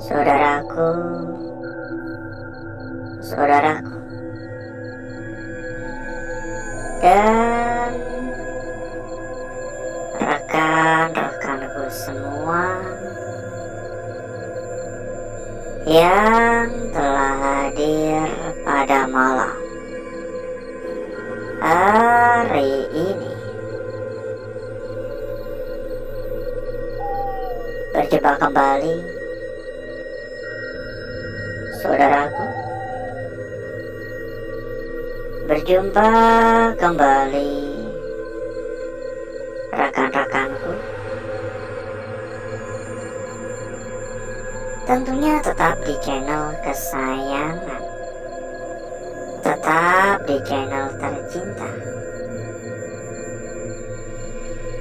Saudaraku, saudaraku, dan rekan-rekanku semua yang telah hadir pada malam hari ini. Berjumpa kembali, saudaraku. Berjumpa kembali, rekan-rekanku. Tentunya tetap di channel kesayangan, tetap di channel tercinta,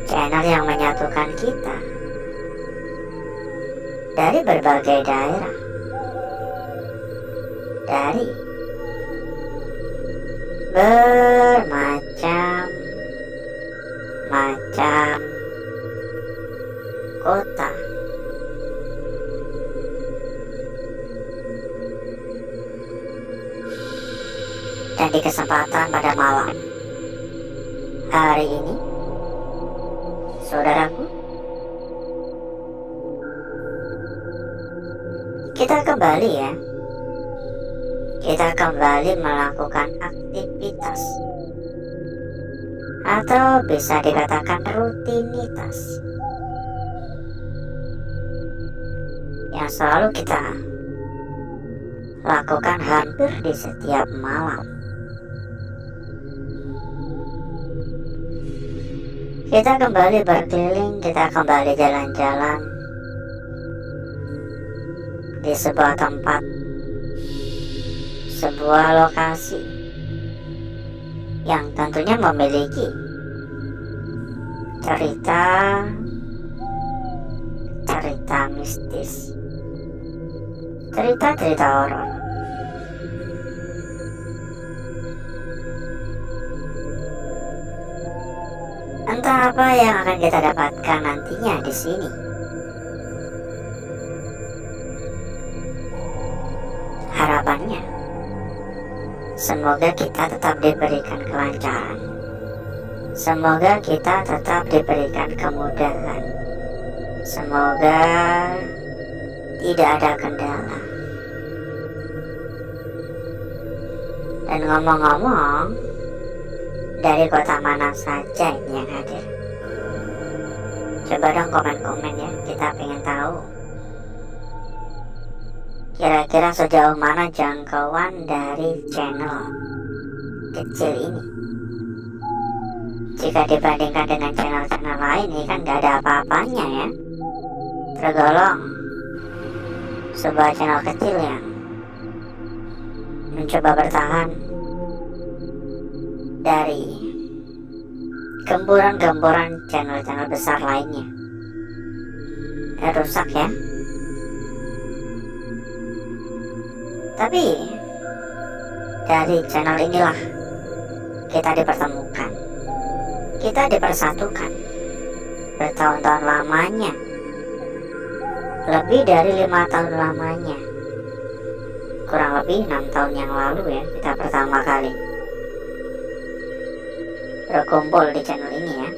channel yang menyatukan kita dari berbagai daerah, dari bermacam-macam kota. Dan di kesempatan pada malam hari ini, saudaraku, kita kembali melakukan aktivitas atau bisa dikatakan rutinitas yang selalu kita lakukan hampir di setiap malam. Kita kembali berkeliling, kita kembali jalan-jalan di sebuah tempat, sebuah lokasi yang tentunya memiliki cerita mistis, cerita horor. Entah apa yang akan kita dapatkan nantinya di sini. Harapannya, semoga kita tetap diberikan kelancaran. Semoga kita tetap diberikan kemudahan. Semoga tidak ada kendala. Dan ngomong-ngomong, dari kota mana saja ini yang hadir? Coba dong komen-komen ya, kita pengen tahu. Kira-kira sejauh mana jangkauan dari channel kecil ini? Jika dibandingkan dengan channel-channel lain, ini kan gak ada apa-apanya ya. Tergolong sebuah channel kecil yang mencoba bertahan dari gemburan-gemburan channel-channel besar lainnya. Rusak ya. Tapi dari channel inilah kita dipertemukan, kita dipersatukan bertahun-tahun lamanya, lebih dari 5 tahun lamanya, kurang lebih 6 tahun yang lalu ya, kita pertama kali berkumpul di channel ini ya.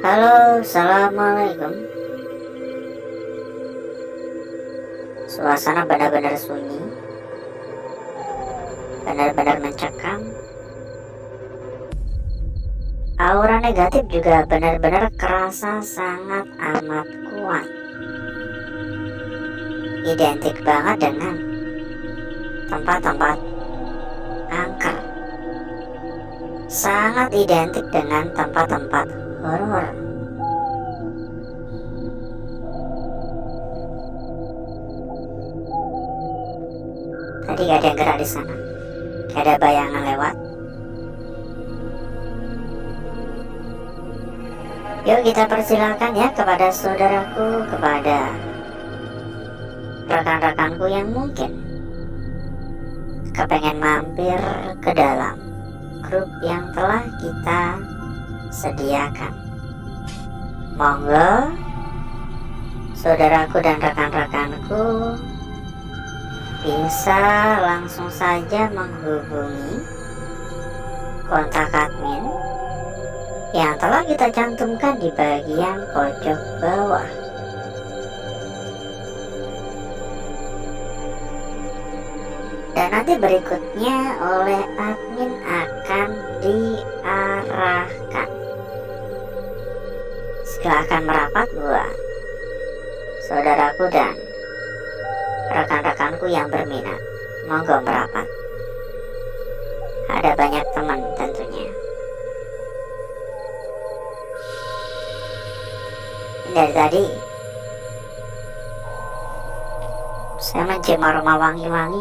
Halo, assalamualaikum. Suasana benar-benar sunyi, benar-benar mencekam. Aura negatif juga benar-benar kerasa sangat amat kuat. Identik banget dengan tempat-tempat angker. Sangat identik dengan tempat-tempat horor. Tadi gak ada yang gerak di sana, gak ada bayangan lewat. Yuk kita persilakan ya kepada saudaraku, kepada rekan-rekanku yang mungkin kepengen mampir ke dalam grup yang telah kita sediakan. Monggo saudaraku dan rekan-rekanku bisa langsung saja menghubungi kontak admin yang telah kita cantumkan di bagian pojok bawah. Dan nanti berikutnya oleh admin akan diarahkan. Silakan merapat buat saudaraku dan rekan-rekanku yang berminat. Monggo merapat. Ada banyak teman tentunya. Dari tadi saya mencium aroma wangi-wangi,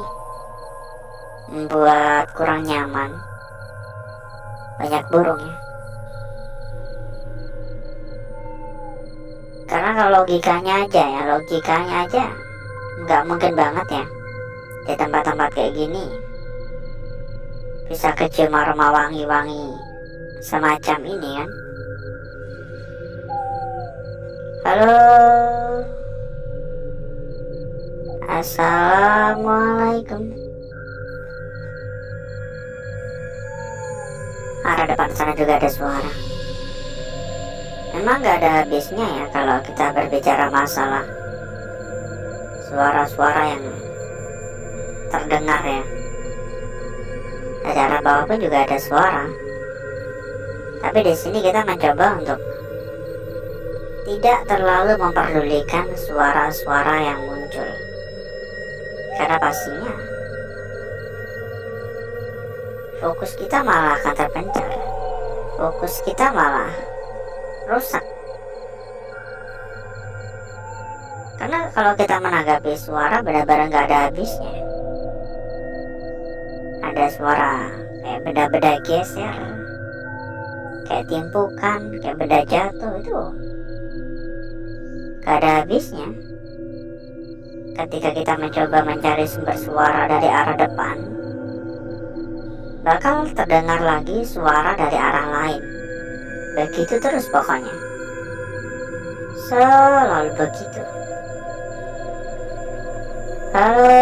membuat kurang nyaman. Banyak burung ya. Karena kalau logikanya aja nggak mungkin banget ya di tempat-tempat kayak gini bisa kecium aroma wangi-wangi semacam ini kan. Halo, assalamualaikum. Arah depan sana juga ada suara. Memang gak ada habisnya ya kalau kita berbicara masalah suara-suara yang terdengar ya. Dari arah bawah pun juga ada suara. Tapi di sini kita mencoba untuk tidak terlalu memperdulikan suara-suara yang muncul, karena pastinya fokus kita malah akan terpencar, fokus kita malah rusak. Karena kalau kita menanggapi suara benar-benar gak ada habisnya. Ada suara kayak benda-benda geser, kayak timpukan, kayak benda jatuh, itu gak ada habisnya. Ketika kita mencoba mencari sumber suara dari arah depan, bakal terdengar lagi suara dari arah lain. Begitu terus pokoknya, selalu begitu. Halo,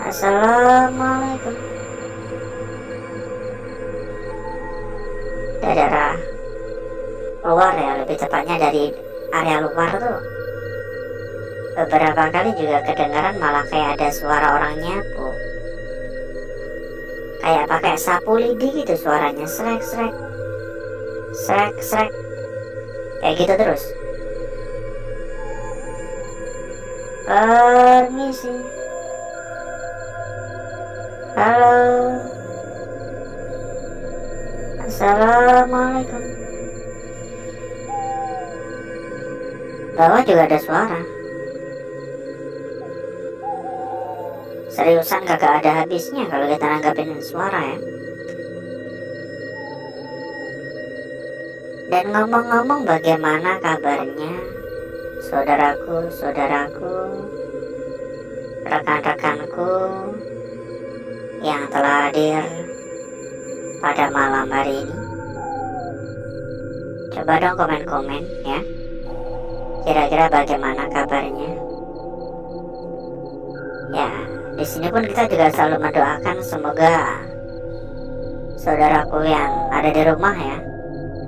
assalamualaikum. Dari arah luar ya, lebih tepatnya dari area luar tuh beberapa kali juga kedengaran malah kayak ada suara orang nyapu, kayak pakai sapu lidi gitu suaranya, srek srek srek srek, kayak gitu terus. Permisi, halo, assalamualaikum. Bawah juga ada suara. Seriusan kagak ada habisnya kalau kita nanggapin suara ya. Dan ngomong-ngomong, bagaimana kabarnya saudaraku, rekan-rekanku yang telah hadir pada malam hari ini? Coba dong komen-komen ya. Kira-kira bagaimana kabarnya? Ya, di sini pun kita juga selalu mendoakan semoga saudaraku yang ada di rumah ya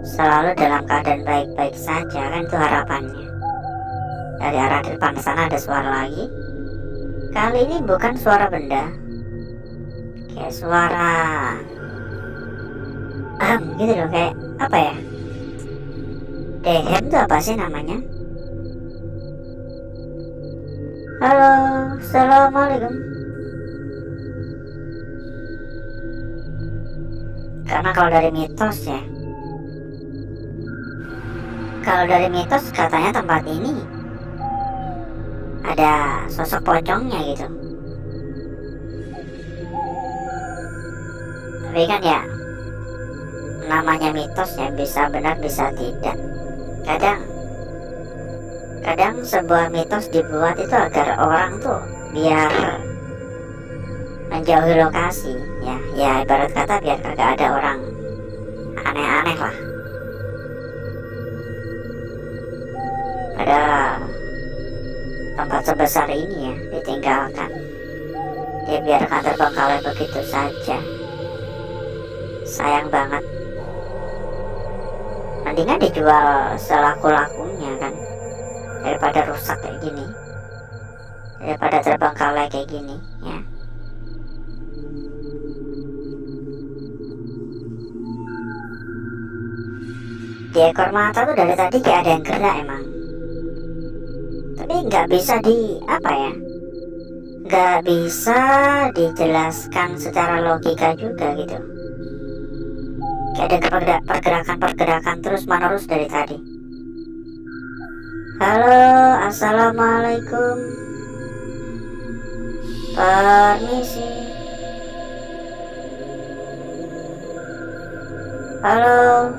selalu dalam keadaan baik-baik saja, kan itu harapannya. Dari arah depan sana ada suara lagi. Kali ini bukan suara benda, kayak suara gitu loh, kayak apa ya? Dehem itu apa sih namanya? Halo, assalamualaikum. Karena kalau dari mitos katanya tempat ini ada sosok pocongnya gitu. Tapi kan ya namanya mitos ya, bisa benar bisa tidak. Kadang sebuah mitos dibuat itu agar orang tuh biar menjauhi lokasi ya ibarat kata biar kagak ada orang aneh-aneh lah. Padahal tempat sebesar ini ya ditinggalkan, dibiarkan terbengkalai begitu saja. Sayang banget. Mendingan dijual selaku-lakunya kan, daripada rusak kayak gini, daripada terbengkalai kayak gini ya. Di ekor mata tuh dari tadi kayak ada yang gerak emang, tapi nggak bisa nggak bisa dijelaskan secara logika juga gitu. Kayak ada pergerakan terus menerus dari tadi. Halo, assalamualaikum, permisi. Halo.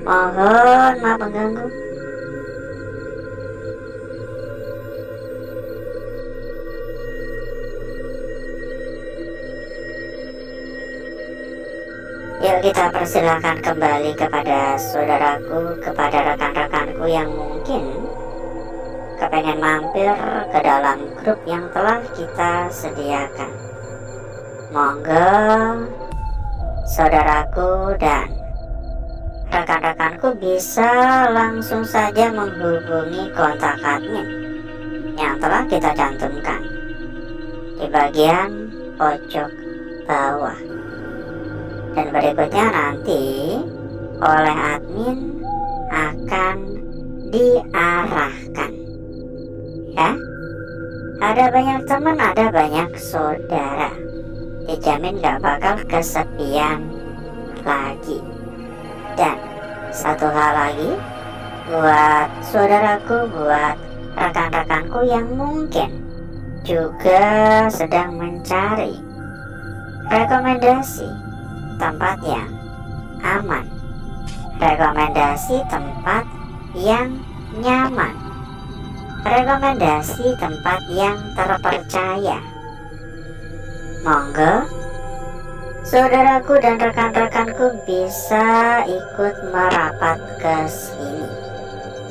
Mohon maaf mengganggu. Yuk kita persilahkan kembali kepada saudaraku, kepada rekan-rekanku yang mungkin kepengen mampir ke dalam grup yang telah kita sediakan. Monggo saudaraku dan rekan-rekanku bisa langsung saja menghubungi kontak admin yang telah kita cantumkan di bagian pojok bawah. Dan berikutnya nanti oleh admin akan diarahkan ya. Ada banyak teman, ada banyak saudara, dijamin gak bakal kesepian lagi. Dan satu hal lagi buat saudaraku, buat rekan-rekanku yang mungkin juga sedang mencari rekomendasi tempat yang aman, rekomendasi tempat yang nyaman, rekomendasi tempat yang terpercaya. Monggo saudaraku dan rekan-rekanku bisa ikut merapat ke sini.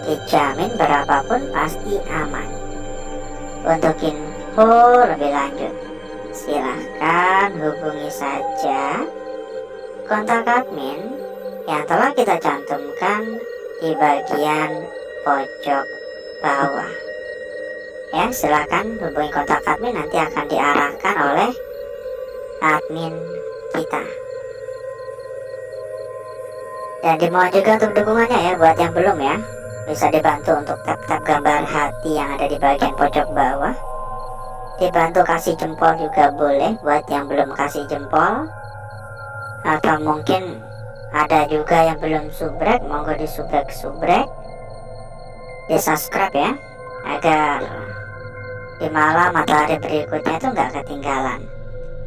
Dijamin berapapun pasti aman. Untuk info lebih lanjut, silahkan hubungi saja kontak admin yang telah kita cantumkan di bagian pojok bawah. Ya, silahkan hubungi kontak admin, nanti akan diarahkan oleh admin kita. Dan dimohon juga untuk dukungannya ya, buat yang belum ya, bisa dibantu untuk tap-tap gambar hati yang ada di bagian pojok bawah. Dibantu kasih jempol juga boleh buat yang belum kasih jempol. Atau mungkin ada juga yang belum subrek, monggo di subrek, di subscribe ya, agar di malam atau hari berikutnya itu nggak ketinggalan,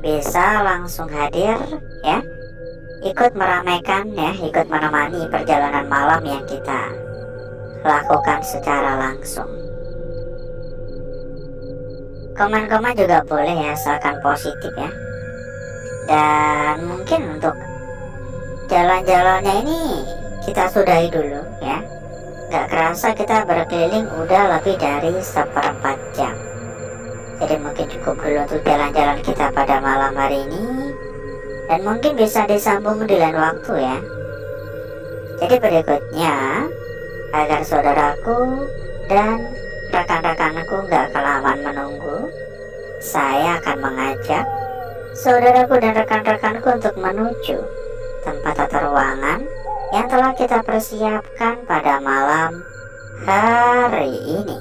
bisa langsung hadir ya, ikut meramaikan ya, ikut menemani perjalanan malam yang kita lakukan secara langsung. Komen-komen juga boleh ya, asalkan positif ya. Dan mungkin untuk jalan-jalannya ini kita sudahi dulu ya. Gak kerasa kita berkeliling udah lebih dari 1/4 jam. Jadi mungkin cukup dulu untuk jalan-jalan kita pada malam hari ini. Dan mungkin bisa disambung di lain waktu ya. Jadi berikutnya, agar saudaraku dan rekan-rekanku gak kelamaan menunggu, saya akan mengajak saudaraku dan rekan-rekanku untuk menuju tempat atau ruangan yang telah kita persiapkan pada malam hari ini.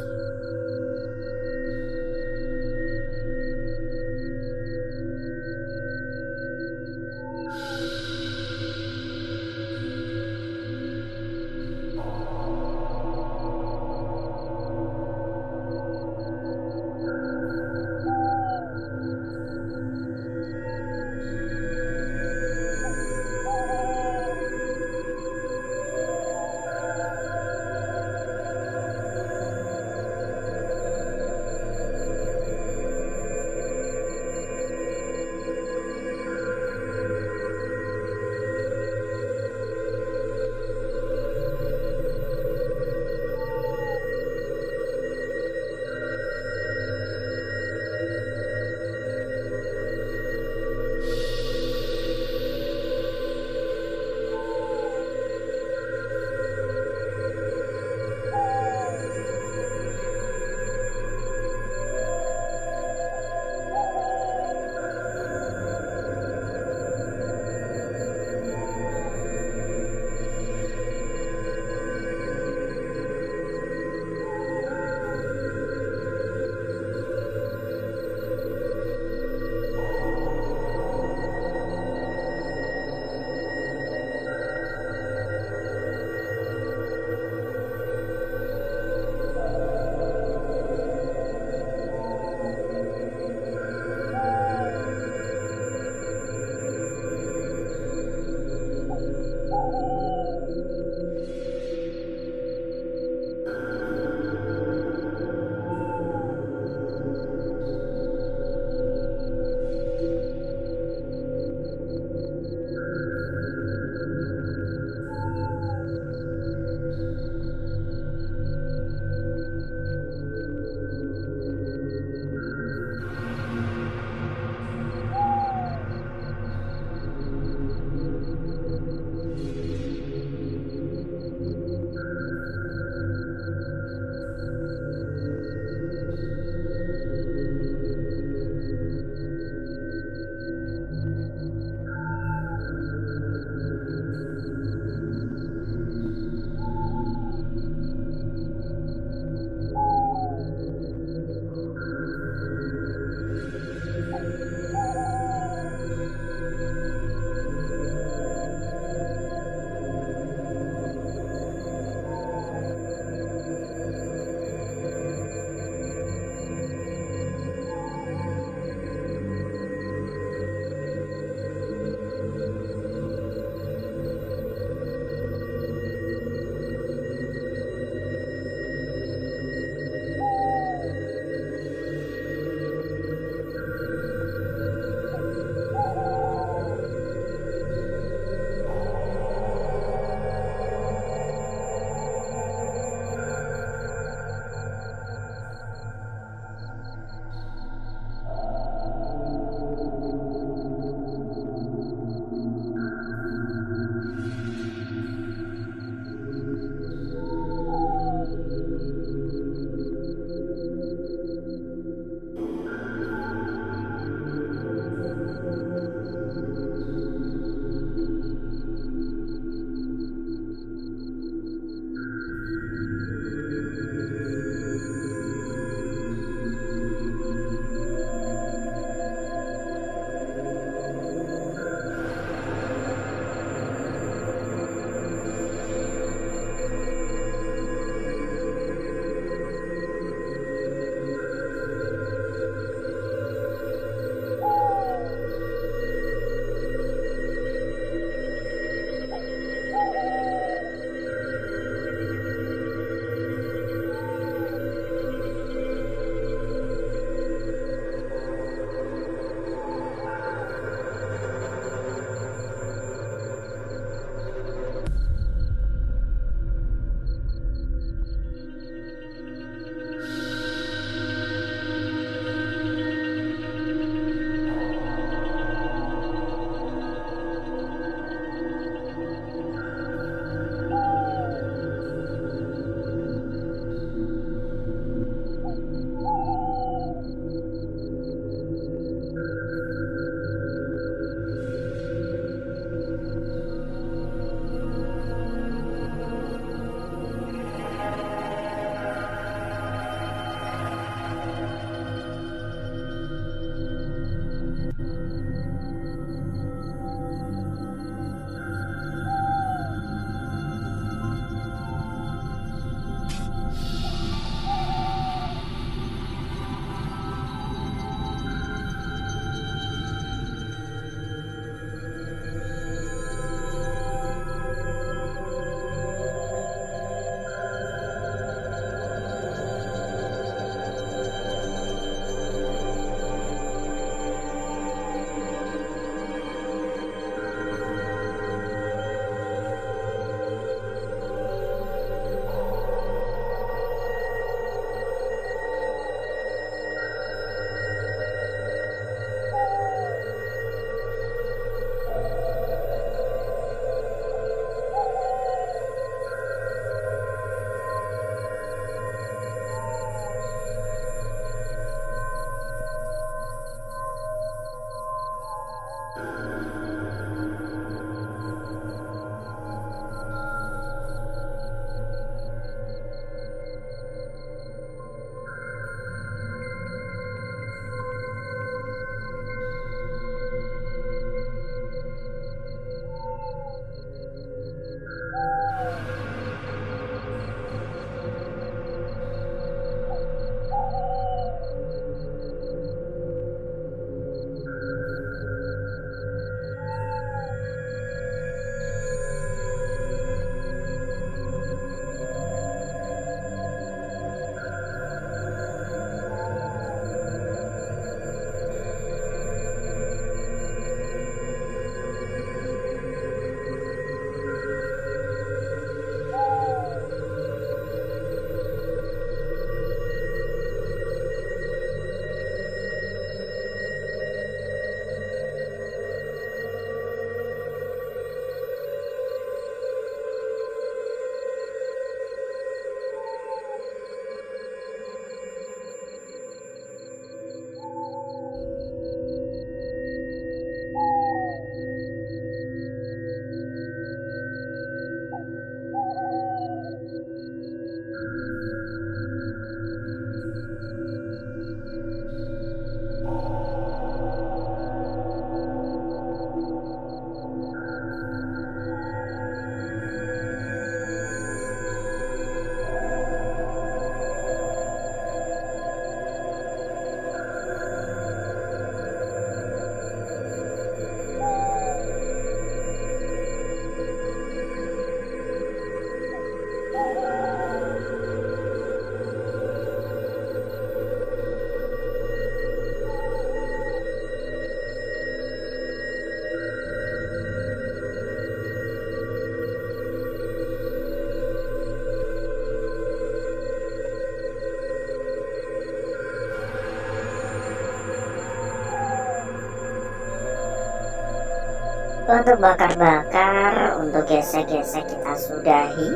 Untuk bakar-bakar, untuk gesek-gesek kita sudahi.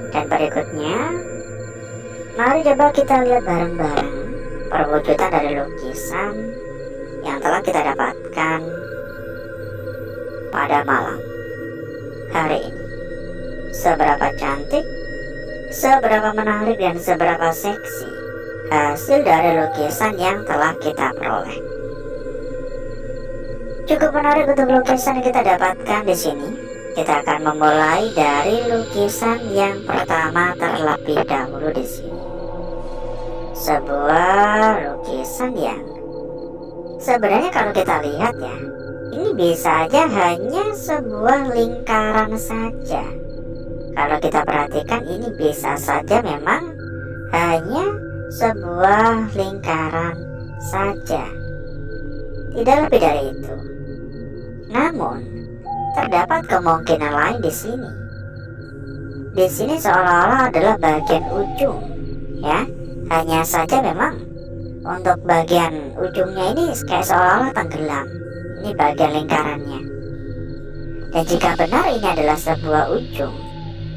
Dan berikutnya, mari coba kita lihat bareng-bareng perwujudan dari lukisan yang telah kita dapatkan pada malam hari ini. Seberapa cantik, seberapa menarik, dan seberapa seksi hasil dari lukisan yang telah kita peroleh. Cukup menarik untuk lukisan yang kita dapatkan di sini. Kita akan memulai dari lukisan yang pertama terlebih dahulu di sini. Sebuah lukisan yang sebenarnya kalau kita lihat ya, ini bisa aja hanya sebuah lingkaran saja. Kalau kita perhatikan, ini bisa saja memang hanya sebuah lingkaran saja, tidak lebih dari itu. Namun terdapat kemungkinan lain di sini. Di sini seolah-olah adalah bagian ujung, ya. Hanya saja memang untuk bagian ujungnya ini kayak seolah-olah tenggelam. Ini bagian lingkarannya. Dan jika benar ini adalah sebuah ujung,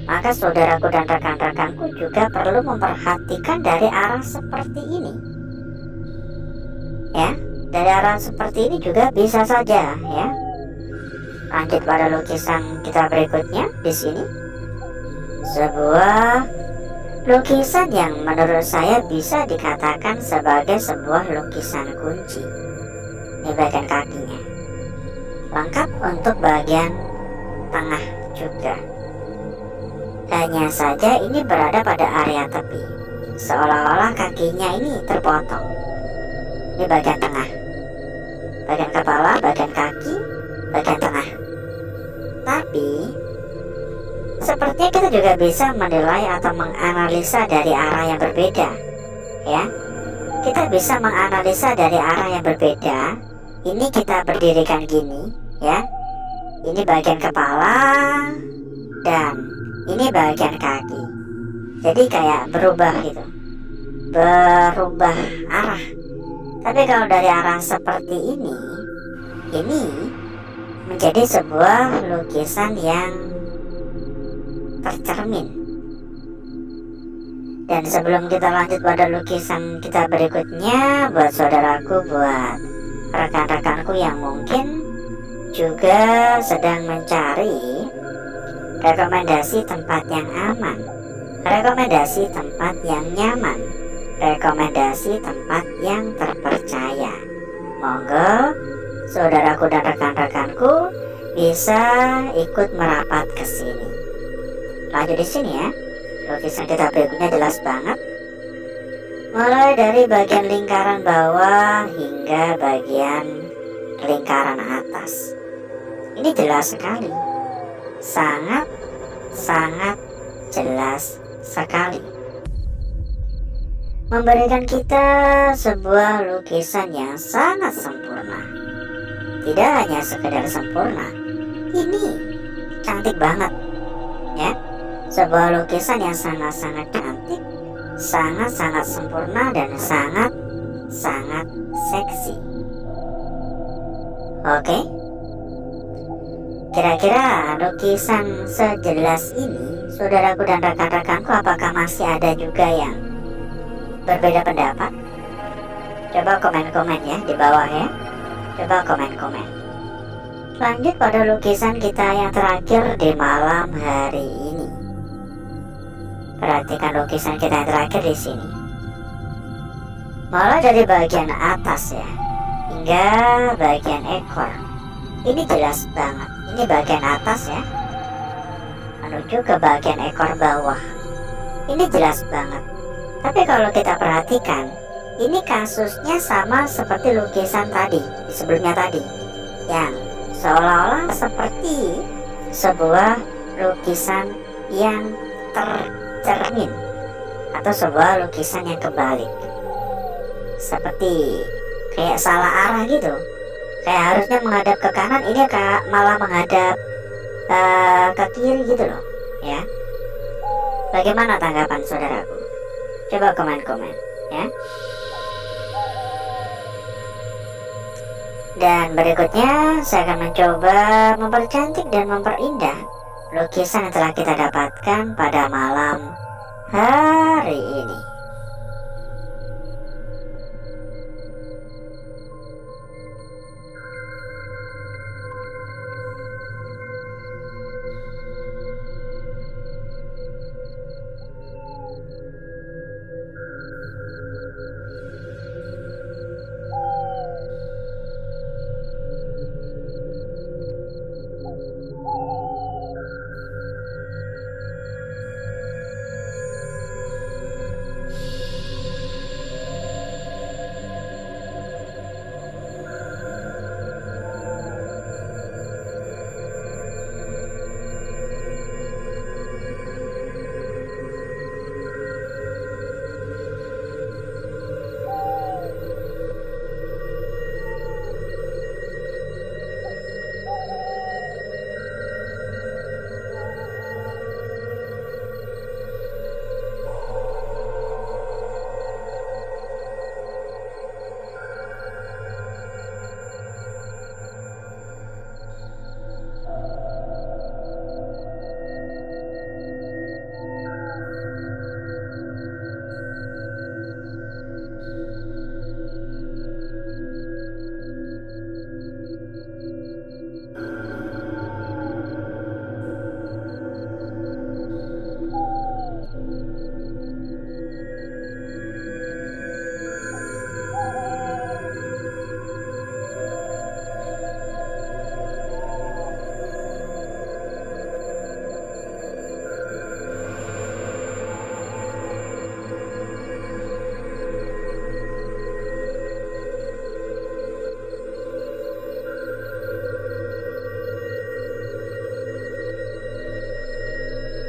maka saudaraku dan rekan-rekanku juga perlu memperhatikan dari arah seperti ini. Ya, dari arah seperti ini juga bisa saja, ya. Lanjut pada lukisan kita berikutnya di sini. Sebuah lukisan yang menurut saya bisa dikatakan sebagai sebuah lukisan kunci. Ini bagian kakinya. Lengkap untuk bagian tengah juga. Hanya saja ini berada pada area tepi. Seolah-olah kakinya ini terpotong. Ini bagian tengah. Bagian kepala, bagian kaki, bagian tengah. Tapi sepertinya kita juga bisa menilai atau menganalisa dari arah yang berbeda, ya. Kita bisa menganalisa dari arah yang berbeda. Ini kita berdirikan gini, ya. Ini bagian kepala dan ini bagian kaki. Jadi kayak berubah gitu, berubah arah. Tapi kalau dari arah seperti ini menjadi sebuah lukisan yang tercermin. Dan sebelum kita lanjut pada lukisan kita berikutnya, buat saudaraku, buat rekan-rekanku yang mungkin juga sedang mencari rekomendasi tempat yang aman, rekomendasi tempat yang nyaman, rekomendasi tempat yang terpercaya, monggo saudaraku dan rekan-rekanku bisa ikut merapat ke sini. Lanjut di sini ya. Lukisan kita berikutnya jelas banget. Mulai dari bagian lingkaran bawah hingga bagian lingkaran atas. Ini jelas sekali. Sangat jelas sekali. Memberikan kita sebuah lukisan yang sangat sempurna. Tidak hanya sekedar sempurna, ini cantik banget, ya. Sebuah lukisan yang sangat-sangat cantik, sangat-sangat sempurna, dan sangat-sangat seksi. Oke, kira-kira lukisan sejelas ini, saudaraku dan rekan-rekanku, apakah masih ada juga yang berbeda pendapat? Coba komen-komen ya di bawah ya. Coba komen-komen. Lanjut pada lukisan kita yang terakhir di malam hari ini. Perhatikan lukisan kita yang terakhir di sini. Mulai dari bagian atas ya, hingga bagian ekor. Ini jelas banget. Ini bagian atas ya, menuju ke bagian ekor bawah. Ini jelas banget. Tapi kalau kita perhatikan, ini kasusnya sama seperti lukisan tadi, di sebelumnya tadi, yang seolah-olah seperti sebuah lukisan yang tercermin, atau sebuah lukisan yang kebalik, seperti kayak salah arah gitu. Kayak harusnya menghadap ke kanan, ini malah menghadap ke kiri gitu loh, ya. Bagaimana tanggapan saudaraku? Coba komen-komen ya. Dan berikutnya saya akan mencoba mempercantik dan memperindah lukisan yang telah kita dapatkan pada malam hari ini.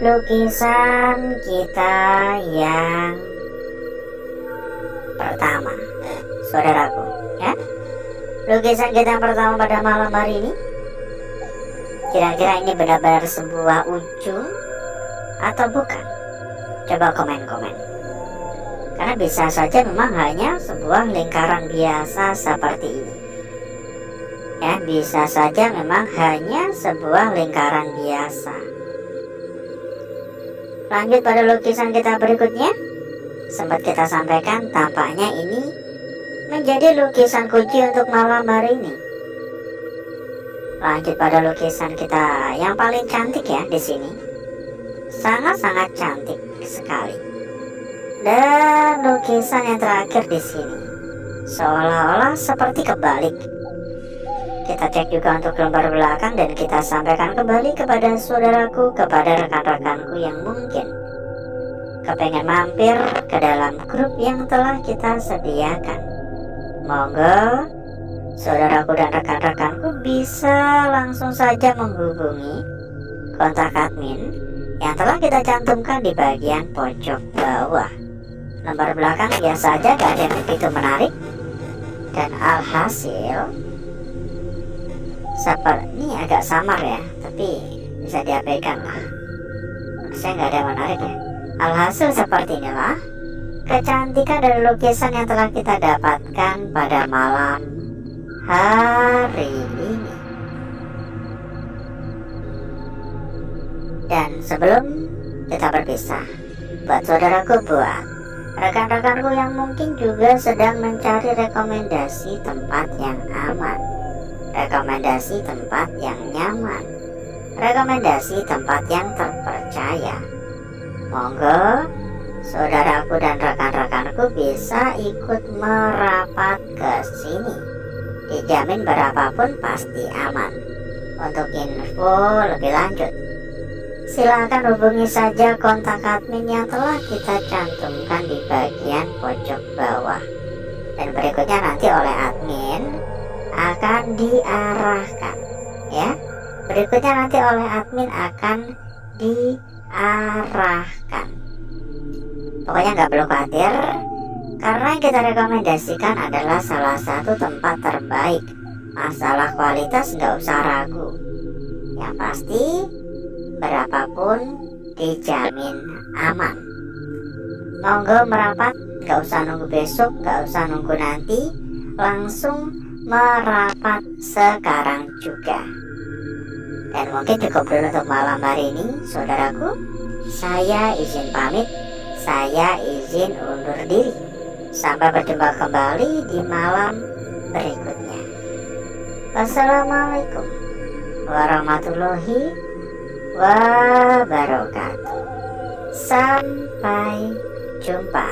Lukisan kita yang pertama, saudaraku, ya. Lukisan kita yang pertama pada malam hari ini, kira-kira ini benar-benar sebuah ujung atau bukan? Coba komen-komen. Karena bisa saja memang hanya sebuah lingkaran biasa seperti ini. Ya, bisa saja memang hanya sebuah lingkaran biasa. Lanjut pada lukisan kita berikutnya. Sempat kita sampaikan tampaknya ini menjadi lukisan kunci untuk malam hari ini. Lanjut pada lukisan kita yang paling cantik ya di sini. Sangat-sangat cantik sekali. Dan lukisan yang terakhir di sini seolah-olah seperti kebalik. Kita cek juga untuk lembar belakang dan kita sampaikan kembali kepada saudaraku, kepada rekan-rekanku yang mungkin kepengen mampir ke dalam grup yang telah kita sediakan. Monggo saudaraku dan rekan-rekanku bisa langsung saja menghubungi kontak admin yang telah kita cantumkan di bagian pojok bawah. Lembar belakang biasa saja, gak ada yang begitu menarik. Dan alhasil seperti ini agak samar ya, tapi bisa diabaikan lah. Saya nggak ada yang menarik ya. Alhasil seperti inilah kecantikan dari lukisan yang telah kita dapatkan pada malam hari ini. Dan sebelum kita berpisah, buat saudaraku, buat rekan-rekanku yang mungkin juga sedang mencari rekomendasi tempat yang aman, rekomendasi tempat yang nyaman, rekomendasi tempat yang terpercaya, monggo saudaraku dan rekan-rekanku bisa ikut merapat ke sini. Dijamin berapapun pasti aman. Untuk info lebih lanjut, silakan hubungi saja kontak admin yang telah kita cantumkan di bagian pojok bawah. Dan berikutnya nanti oleh admin akan diarahkan ya. Berikutnya nanti oleh admin akan diarahkan. Pokoknya nggak perlu khawatir, karena yang kita rekomendasikan adalah salah satu tempat terbaik. Masalah kualitas nggak usah ragu. Yang pasti berapapun dijamin aman. Monggo merapat, nggak usah nunggu besok, nggak usah nunggu nanti, langsung merapat sekarang juga. Dan mungkin cukup dulu untuk malam hari ini, saudaraku. Saya izin pamit, saya izin undur diri. Sampai berjumpa kembali di malam berikutnya. Wassalamualaikum warahmatullahi wabarakatuh. Sampai jumpa.